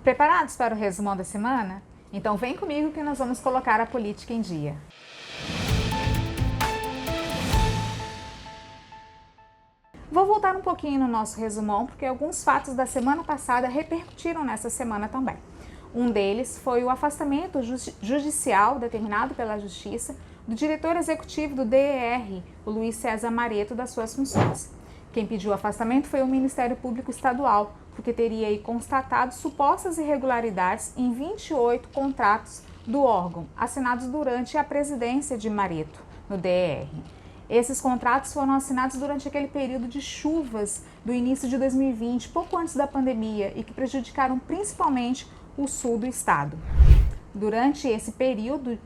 Preparados para o resumão da semana? Então vem comigo que nós vamos colocar a política em dia. Vou voltar um pouquinho no nosso resumão, porque alguns fatos da semana passada repercutiram nessa semana também. Um deles foi o afastamento judicial determinado pela Justiça do diretor executivo do DER, o Luiz César Mareto, das suas funções. Quem pediu o afastamento foi o Ministério Público Estadual, porque teria aí constatado supostas irregularidades em 28 contratos do órgão, assinados durante a presidência de Mareto, no DER. Esses contratos foram assinados durante aquele período de chuvas do início de 2020, pouco antes da pandemia, e que prejudicaram principalmente o sul do estado. Durante esse período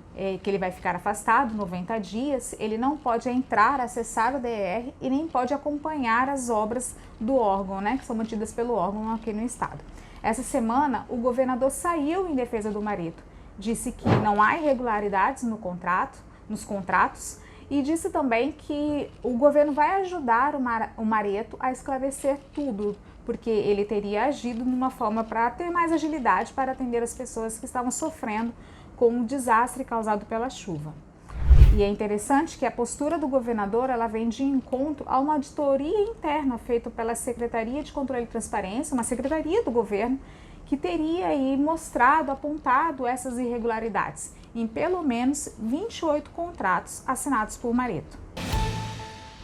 que ele vai ficar afastado, 90 dias, ele não pode entrar, acessar o DER e nem pode acompanhar as obras do órgão, que são mantidas pelo órgão aqui no estado. Essa semana, o governador saiu em defesa do Mareto, disse que não há irregularidades nos contratos, e disse também que o governo vai ajudar o Mareto a esclarecer tudo, porque ele teria agido de uma forma para ter mais agilidade para atender as pessoas que estavam sofrendo com o desastre causado pela chuva. E é interessante que a postura do governador ela vem de encontro a uma auditoria interna feita pela Secretaria de Controle e Transparência, uma secretaria do governo, que teria aí apontado essas irregularidades em pelo menos 28 contratos assinados por Mareto.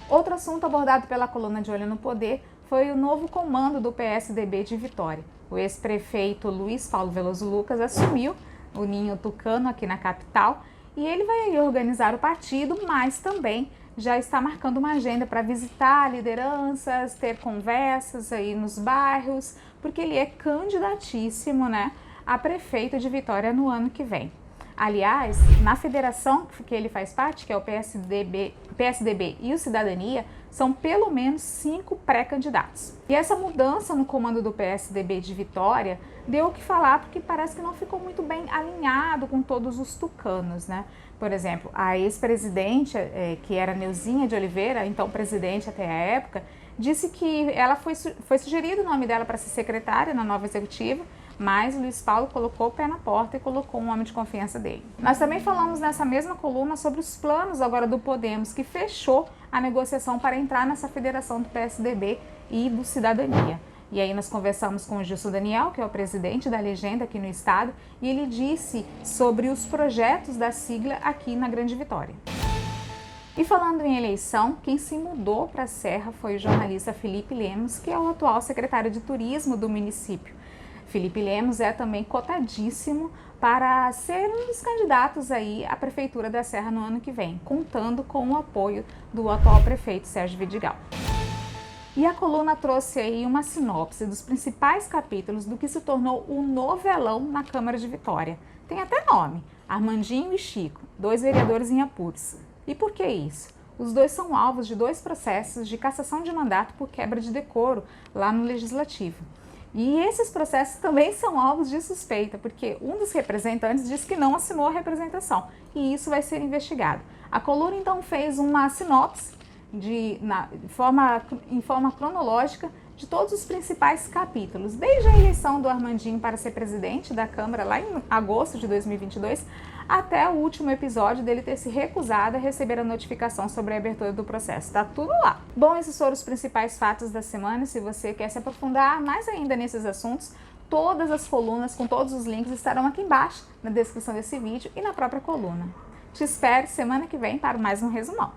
Outro assunto abordado pela coluna de Olho no Poder foi o novo comando do PSDB de Vitória. O ex-prefeito Luiz Paulo Veloso Lucas assumiu o ninho tucano aqui na capital e ele vai organizar o partido, mas também já está marcando uma agenda para visitar lideranças, ter conversas aí nos bairros, porque ele é candidatíssimo, a prefeito de Vitória no ano que vem. Aliás, na federação que ele faz parte, que é o PSDB e o Cidadania, são pelo menos 5 pré-candidatos. E essa mudança no comando do PSDB de Vitória deu o que falar, porque parece que não ficou muito bem alinhado com todos os tucanos, Por exemplo, a ex-presidente, que era Neuzinha de Oliveira, então presidente até a época, disse que ela foi sugerido o nome dela para ser secretária na nova executiva, mas Luiz Paulo colocou o pé na porta e colocou um homem de confiança dele. Nós também falamos nessa mesma coluna sobre os planos agora do Podemos, que fechou a negociação para entrar nessa federação do PSDB e do Cidadania. E aí nós conversamos com o Gilson Daniel, que é o presidente da legenda aqui no estado, e ele disse sobre os projetos da sigla aqui na Grande Vitória. E falando em eleição, quem se mudou para a Serra foi o jornalista Felipe Lemos, que é o atual secretário de turismo do município. Felipe Lemos é também cotadíssimo para ser um dos candidatos aí à Prefeitura da Serra no ano que vem, contando com o apoio do atual prefeito Sérgio Vidigal. E a coluna trouxe aí uma sinopse dos principais capítulos do que se tornou o novelão na Câmara de Vitória. Tem até nome, Armandinho e Chico, 2 vereadores em apuros. E por que isso? Os dois são alvos de 2 processos de cassação de mandato por quebra de decoro lá no Legislativo. E esses processos também são alvos de suspeita, porque um dos representantes disse que não assinou a representação, e isso vai ser investigado. A coluna então fez uma sinopse em forma cronológica de todos os principais capítulos, desde a eleição do Armandinho para ser presidente da Câmara lá em agosto de 2022, até o último episódio dele ter se recusado a receber a notificação sobre a abertura do processo. Está tudo lá. Bom, esses foram os principais fatos da semana. Se você quer se aprofundar mais ainda nesses assuntos, todas as colunas com todos os links estarão aqui embaixo na descrição desse vídeo e na própria coluna. Te espero semana que vem para mais um resumão.